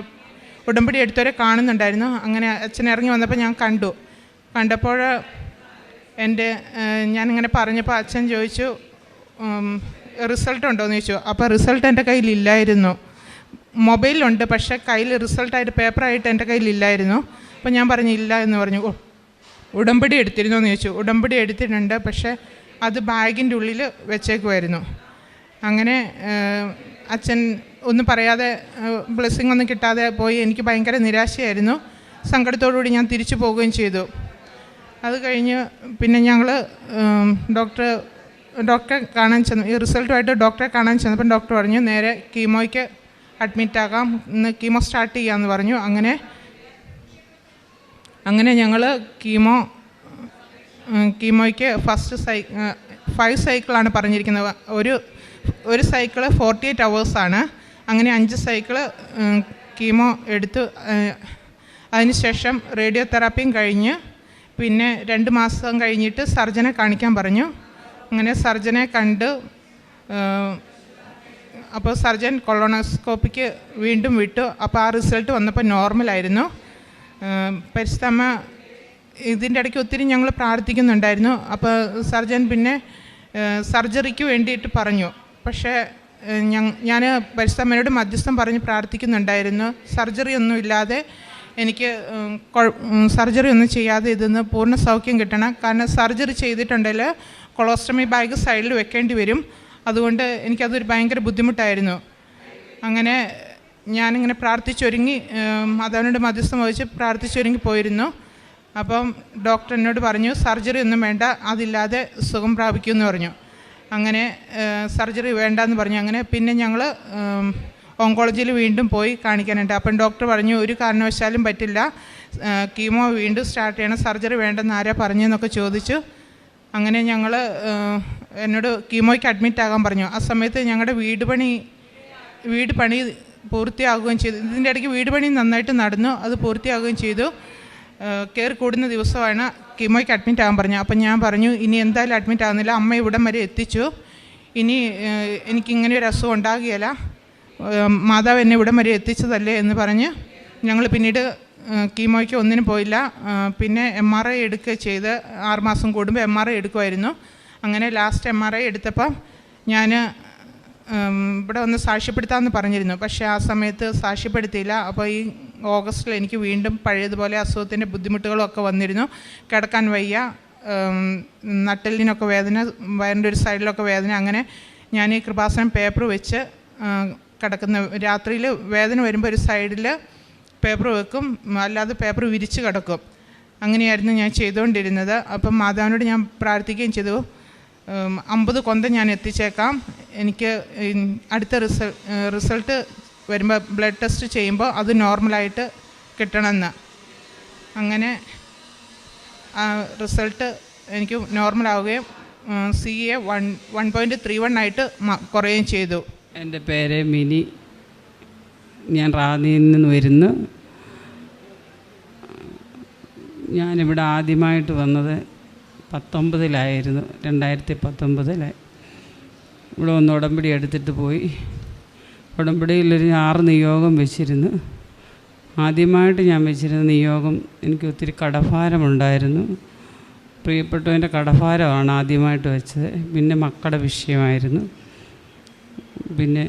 ഉടമ്പടി എടുത്തവരെ കാണുന്നുണ്ടായിരുന്നു. അങ്ങനെ അച്ഛൻ ഇറങ്ങി വന്നപ്പോൾ ഞാൻ കണ്ടപ്പോൾ ഞാനിങ്ങനെ പറഞ്ഞപ്പോൾ അച്ഛൻ ചോദിച്ചു റിസൾട്ട് ഉണ്ടോയെന്ന് ചോദിച്ചു. അപ്പോൾ റിസൾട്ട് എൻ്റെ കയ്യിലില്ലായിരുന്നു. മൊബൈലുണ്ട്, പക്ഷേ കയ്യിൽ റിസൾട്ടായിട്ട് പേപ്പറായിട്ട് എൻ്റെ കയ്യിലില്ലായിരുന്നു. അപ്പോൾ ഞാൻ പറഞ്ഞു ഇല്ല എന്ന് പറഞ്ഞു. ഉടമ്പടി എടുത്തിരുന്നോ എന്ന് ചോദിച്ചു. ഉടമ്പടി എടുത്തിട്ടുണ്ട്, പക്ഷേ അത് ബാഗിൻ്റെ ഉള്ളിൽ വെച്ചേക്കുമായിരുന്നു. അങ്ങനെ അച്ഛൻ ഒന്നും പറയാതെ ബ്ലെസ്സിങ് ഒന്നും കിട്ടാതെ പോയി. എനിക്ക് ഭയങ്കര നിരാശയായിരുന്നു. സങ്കടത്തോടുകൂടി ഞാൻ തിരിച്ചു പോവുകയും ചെയ്തു. അത് കഴിഞ്ഞ് പിന്നെ ഞങ്ങൾ ഡോക്ടറെ കാണാൻ ചെന്നു. ഈ റിസൾട്ടുമായിട്ട് ഡോക്ടറെ കാണാൻ ചെന്നപ്പം ഡോക്ടർ പറഞ്ഞു നേരെ കീമോയ്ക്ക് അഡ്മിറ്റാകാം, ഇന്ന് കീമോ സ്റ്റാർട്ട് ചെയ്യാമെന്ന് പറഞ്ഞു. അങ്ങനെ ഞങ്ങൾ കീമോയ്ക്ക് ഫസ്റ്റ് 5 സൈക്കിളാണ് പറഞ്ഞിരിക്കുന്നത്. ഒരു സൈക്കിള് 48 hours. അങ്ങനെ 5 സൈക്കിള് കീമോ എടുത്തു. അതിനുശേഷം റേഡിയോ തെറാപ്പിയും കഴിഞ്ഞ് പിന്നെ 2 മാസം കഴിഞ്ഞിട്ട് സർജനെ കാണിക്കാൻ പറഞ്ഞു. അങ്ങനെ സർജനെ കണ്ട് അപ്പോൾ സർജൻ കൊളോണോസ്കോപ്പിക്ക് വീണ്ടും വിട്ടു. അപ്പോൾ ആ റിസൾട്ട് വന്നപ്പോൾ നോർമലായിരുന്നു. പരിശുദ്ധമ്മ ഇതിൻ്റെ ഇടയ്ക്ക് ഒത്തിരി ഞങ്ങൾ പ്രാർത്ഥിക്കുന്നുണ്ടായിരുന്നു. അപ്പോൾ സർജൻ പിന്നെ സർജറിക്ക് വേണ്ടിയിട്ട് പറഞ്ഞു. പക്ഷേ ഞാൻ പരിശുദ്ധമ്മയോട് മധ്യസ്ഥം പറഞ്ഞ് പ്രാർത്ഥിക്കുന്നുണ്ടായിരുന്നു. സർജറി ഒന്നും ഇല്ലാതെ എനിക്ക് സർജറി ഒന്നും ചെയ്യാതെ ഇതിന്ന് പൂർണ്ണ സൗഖ്യം കിട്ടണം. കാരണം സർജറി ചെയ്തിട്ടുണ്ടെങ്കിൽ കൊളോസ്റ്റമി ബാഗ് സൈഡിൽ വെക്കേണ്ടി വരും. അതുകൊണ്ട് എനിക്കതൊരു ഭയങ്കര ബുദ്ധിമുട്ടായിരുന്നു. അങ്ങനെ ഞാനിങ്ങനെ പ്രാർത്ഥിച്ചൊരുങ്ങി മാതാവിനോട് മധ്യസ്ഥം വഹിച്ച് പ്രാർത്ഥിച്ചൊരുങ്ങി പോയിരുന്നു. അപ്പം ഡോക്ടർ എന്നോട് പറഞ്ഞു സർജറി ഒന്നും വേണ്ട, അതില്ലാതെ സുഖം പ്രാപിക്കുമെന്ന് പറഞ്ഞു. അങ്ങനെ സർജറി വേണ്ടെന്ന് പറഞ്ഞു. അങ്ങനെ പിന്നെ ഞങ്ങൾ ഓങ്കോളജിയിൽ വീണ്ടും പോയി കാണിക്കാനുണ്ട്. അപ്പം ഡോക്ടർ പറഞ്ഞു ഒരു കാരണവശാലും പറ്റില്ല, കീമോ വീണ്ടും സ്റ്റാർട്ട് ചെയ്യണം, സർജറി വേണ്ടെന്ന് ആരാ പറഞ്ഞതെന്നൊക്കെ ചോദിച്ചു. അങ്ങനെ ഞങ്ങൾ എന്നോട് കീമോയ്ക്ക് അഡ്മിറ്റ് ആകാൻ പറഞ്ഞു. ആ സമയത്ത് ഞങ്ങളുടെ വീട് പണി പൂർത്തിയാകുകയും ചെയ്തു. ഇതിൻ്റെ ഇടയ്ക്ക് വീട് പണി നന്നായിട്ട് നടന്നു, അത് പൂർത്തിയാകുകയും ചെയ്തു. കയറി കൂടുന്ന ദിവസമാണ് കീമോയ്ക്ക് അഡ്മിറ്റ് ആകാൻ പറഞ്ഞു. അപ്പം ഞാൻ പറഞ്ഞു ഇനി എന്തായാലും അഡ്മിറ്റ് ആകുന്നില്ല, അമ്മ ഇവിടം വരെ എത്തിച്ചു, ഇനി എനിക്കിങ്ങനെ ഒരു അസുഖം ഉണ്ടാകുകയില്ല, മാതാവ് എന്നെ ഇവിടം വരെ എത്തിച്ചതല്ലേ എന്ന് പറഞ്ഞ് ഞങ്ങൾ പിന്നീട് കീമോയ്ക്ക് ഒന്നിനും പോയില്ല. പിന്നെ MRI എടുക്കുക ചെയ്ത് 6 മാസം കൂടുമ്പോൾ MRI എടുക്കുമായിരുന്നു. അങ്ങനെ ലാസ്റ്റ് MRI എടുത്തപ്പം ഞാൻ ഇവിടെ ഒന്ന് സാക്ഷ്യപ്പെടുത്താമെന്ന് പറഞ്ഞിരുന്നു. പക്ഷേ ആ സമയത്ത് സാക്ഷ്യപ്പെടുത്തിയില്ല. അപ്പോൾ ഈ ഓഗസ്റ്റിൽ എനിക്ക് വീണ്ടും പഴയതുപോലെ അസുഖത്തിൻ്റെ ബുദ്ധിമുട്ടുകളൊക്കെ വന്നിരുന്നു. കിടക്കാൻ വയ്യ, നട്ടെല്ലിനൊക്കെ വേദന, വയറിൻ്റെ ഒരു സൈഡിലൊക്കെ വേദന. അങ്ങനെ ഞാൻ ഈ കൃപാസനം പേപ്പർ വെച്ച് കിടക്കുന്ന, രാത്രിയിൽ വേദന വരുമ്പോൾ ഒരു സൈഡിൽ പേപ്പർ വെക്കും, അല്ലാതെ പേപ്പർ വിരിച്ച് കിടക്കും. അങ്ങനെയായിരുന്നു ഞാൻ ചെയ്തുകൊണ്ടിരുന്നത്. അപ്പം മാതാവിനോട് ഞാൻ പ്രാർത്ഥിക്കുകയും ചെയ്തു 50 കൊന്ത ഞാൻ എത്തിച്ചേക്കാം, എനിക്ക് അടുത്ത റിസൾട്ട് വരുമ്പോൾ ബ്ലഡ് ടെസ്റ്റ് ചെയ്യുമ്പോൾ അത് നോർമലായിട്ട് കിട്ടണമെന്ന്. അങ്ങനെ റിസൾട്ട് എനിക്ക് നോർമലാവുകയും CA 1.31 ആയിട്ട് കുറയുകയും ചെയ്തു. എൻ്റെ പേര് മിനി, ഞാൻ റാന്നിയിൽ നിന്ന് വരുന്നു. ഞാനിവിടെ ആദ്യമായിട്ട് വന്നത് 2019 2019 ഇവിടെ ഒന്ന് ഉടമ്പടി എടുത്തിട്ട് പോയി. ഉടമ്പടിയിലൊരു 6 നിയോഗം വെച്ചിരുന്നു. ആദ്യമായിട്ട് ഞാൻ വെച്ചിരുന്ന നിയോഗം, എനിക്ക് ഒത്തിരി കടഭാരമുണ്ടായിരുന്നു. പ്രിയപ്പെട്ടവൻ്റെ കടഭാരമാണ് ആദ്യമായിട്ട് വെച്ചത്. പിന്നെ മക്കളുടെ വിഷയമായിരുന്നു. പിന്നെ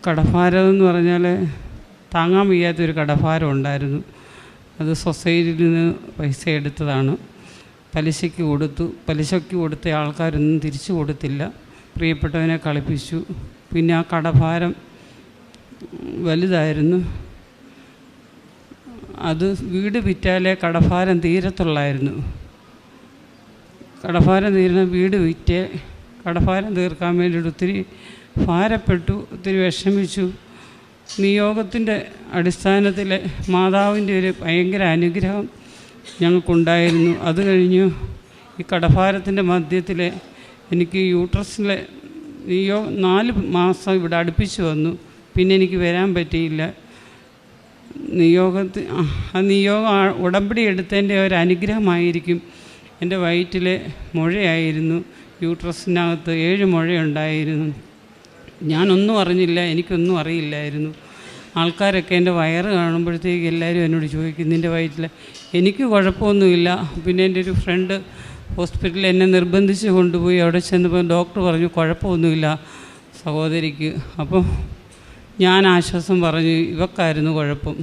കടഭാരം എന്ന് പറഞ്ഞാൽ താങ്ങാൻ വയ്യാത്തൊരു കടഭാരം ഉണ്ടായിരുന്നു. അത് സൊസൈറ്റിയിൽ നിന്ന് പൈസ എടുത്തതാണ്, പലിശയ്ക്ക് കൊടുത്തു. പലിശയ്ക്ക് കൊടുത്ത ആൾക്കാരൊന്നും തിരിച്ചു കൊടുത്തില്ല, പ്രിയപ്പെട്ടവനെ കളിപ്പിച്ചു. പിന്നെ ആ കടഭാരം വലുതായിരുന്നു. അത് വീട് വിറ്റാലേ കടഭാരം തീരത്തുള്ളായിരുന്നു. കടഭാരം തീരുന്ന വീട് വിറ്റ് കടഭാരം തീർക്കാൻ വേണ്ടിയിട്ട് ഒത്തിരി ഭാരപ്പെട്ടു, ഒത്തിരി വിഷമിച്ചു. നിയോഗത്തിൻ്റെ അടിസ്ഥാനത്തിൽ മാതാവിൻ്റെ ഒരു ഭയങ്കര അനുഗ്രഹം ഞങ്ങൾക്കുണ്ടായിരുന്നു. അത് കഴിഞ്ഞ് ഈ കടഭാരത്തിൻ്റെ മധ്യത്തിൽ എനിക്ക് യൂട്രസിലെ 4 മാസം ഇവിടെ അടുപ്പിച്ച് വന്നു. പിന്നെ എനിക്ക് വരാൻ പറ്റിയില്ല. നിയോഗം ഉടമ്പടി എടുത്തതിൻ്റെ ഒരു അനുഗ്രഹമായിരിക്കും. എൻ്റെ വയറ്റിലെ മുഴയായിരുന്നു, യൂട്രസിനകത്ത് 7 മുഴയുണ്ടായിരുന്നു. ഞാനൊന്നും അറിഞ്ഞില്ല, എനിക്കൊന്നും അറിയില്ലായിരുന്നു. ആൾക്കാരൊക്കെ എൻ്റെ വയറ് കാണുമ്പോഴത്തേക്ക് എല്ലാവരും എന്നോട് ചോദിക്കും, നിൻ്റെ വയറ്റിൽ. എനിക്ക് കുഴപ്പമൊന്നുമില്ല. പിന്നെ എൻ്റെ ഒരു ഫ്രണ്ട് ഹോസ്പിറ്റലിൽ എന്നെ നിർബന്ധിച്ച് കൊണ്ടുപോയി. അവിടെ ചെന്നപ്പോൾ ഡോക്ടർ പറഞ്ഞു കുഴപ്പമൊന്നുമില്ല സഹോദരിക്ക്. അപ്പോൾ ഞാൻ ആശ്വാസം പറഞ്ഞു, ഇവക്കായിരുന്നു കുഴപ്പം.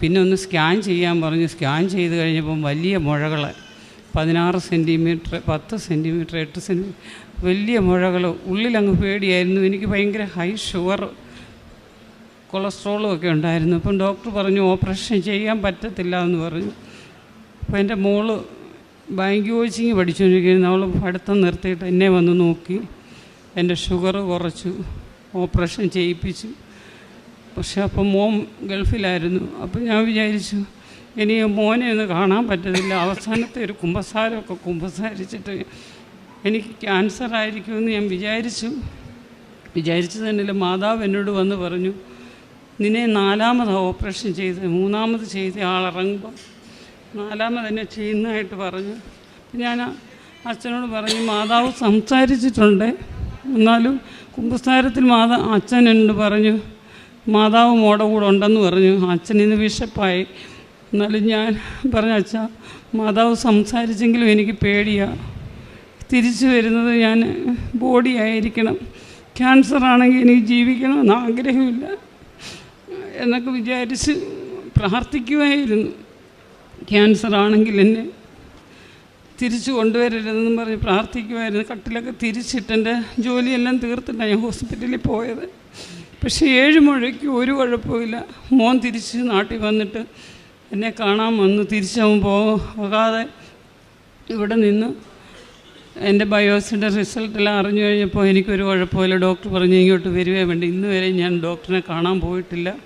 പിന്നെ ഒന്ന് സ്കാൻ ചെയ്യാൻ പറഞ്ഞു. സ്കാൻ ചെയ്ത് കഴിഞ്ഞപ്പം വലിയ മുഴകൾ, 16 സെൻറ്റിമീറ്റർ, 10 സെൻറ്റിമീറ്റർ, 8 സെൻറ്റിമീറ്റർ വലിയ മുഴകൾ. ഉള്ളിലങ്ങ് പേടിയായിരുന്നു. എനിക്ക് ഭയങ്കര ഹൈ ഷുഗർ, കൊളസ്ട്രോളും ഒക്കെ ഉണ്ടായിരുന്നു. അപ്പം ഡോക്ടർ പറഞ്ഞു ഓപ്പറേഷൻ ചെയ്യാൻ പറ്റത്തില്ല എന്ന് പറഞ്ഞു. അപ്പോൾ എൻ്റെ മോള് ബാങ്ക് കോച്ചിങ് പഠിച്ചുകൊണ്ടിരിക്കുന്നു. അവൾ പഠിത്തം നിർത്തിയിട്ട് എന്നെ വന്ന് നോക്കി. എൻ്റെ ഷുഗർ കുറച്ചു, ഓപ്പറേഷൻ ചെയ്യിപ്പിച്ചു. പക്ഷെ അപ്പം മോൻ ഗൾഫിലായിരുന്നു. അപ്പം ഞാൻ വിചാരിച്ചു ഇനി മോനെ ഒന്ന് കാണാൻ പറ്റത്തില്ല. അവസാനത്തെ ഒരു കുമ്പസാരമൊക്കെ കുമ്പസാരിച്ചിട്ട് എനിക്ക് ക്യാൻസർ ആയിരിക്കുമെന്ന് ഞാൻ വിചാരിച്ചു തന്നെയല്ല. മാതാവ് എന്നോട് വന്ന് പറഞ്ഞു, നിന്നെ 4ാമത് ഓപ്പറേഷൻ ചെയ്ത് 3ാമത് ചെയ്ത ആളിറങ്ങുമ്പോൾ 4ാമത് തന്നെ ചെയ്യുന്നതായിട്ട് പറഞ്ഞു. ഞാൻ അച്ഛനോട് പറഞ്ഞു, മാതാവ് സംസാരിച്ചിട്ടുണ്ട്, എന്നാലും കുമ്പസാരത്തിൽ അച്ഛൻ എന്നോട് പറഞ്ഞു മാതാവ് മോടെ കൂടെ ഉണ്ടെന്ന് പറഞ്ഞു. അച്ഛൻ ഇന്ന് ബിഷപ്പായി. എന്നാലും ഞാൻ പറഞ്ഞു, അച്ഛാ മാതാവ് സംസാരിച്ചെങ്കിലും എനിക്ക് പേടിയാണ്. തിരിച്ചു വരുന്നത് ഞാൻ ബോഡി ആയിരിക്കണം. ക്യാൻസർ ആണെങ്കിൽ എനിക്ക് ജീവിക്കണമെന്ന് ആഗ്രഹമില്ല എന്നൊക്കെ വിചാരിച്ച് പ്രാർത്ഥിക്കുമായിരുന്നു. ക്യാൻസർ ആണെങ്കിൽ എന്നെ തിരിച്ചു കൊണ്ടുവരരുതെന്നും പറഞ്ഞ് പ്രാർത്ഥിക്കുമായിരുന്നു. കട്ടിലൊക്കെ തിരിച്ചിട്ട് എൻ്റെ ജോലിയെല്ലാം തീർത്തിട്ടാണ് ഞാൻ ഹോസ്പിറ്റലിൽ പോയത്. പക്ഷേ 7 മുഴയ്ക്ക് ഒരു കുഴപ്പമില്ല. മോൻ തിരിച്ച് നാട്ടിൽ വന്നിട്ട് എന്നെ കാണാൻ വന്നു. തിരിച്ചവൻ പോകാതെ ഇവിടെ നിന്ന് എൻ്റെ ബയോസിൻ്റെ റിസൾട്ടെല്ലാം അറിഞ്ഞു കഴിഞ്ഞപ്പോൾ എനിക്കൊരു കുഴപ്പമില്ല. ഡോക്ടർ പറഞ്ഞു ഇങ്ങോട്ട് വരുവേ വേണ്ട. ഇന്ന് വരെ ഞാൻ ഡോക്ടറിനെ കാണാൻ പോയിട്ടില്ല.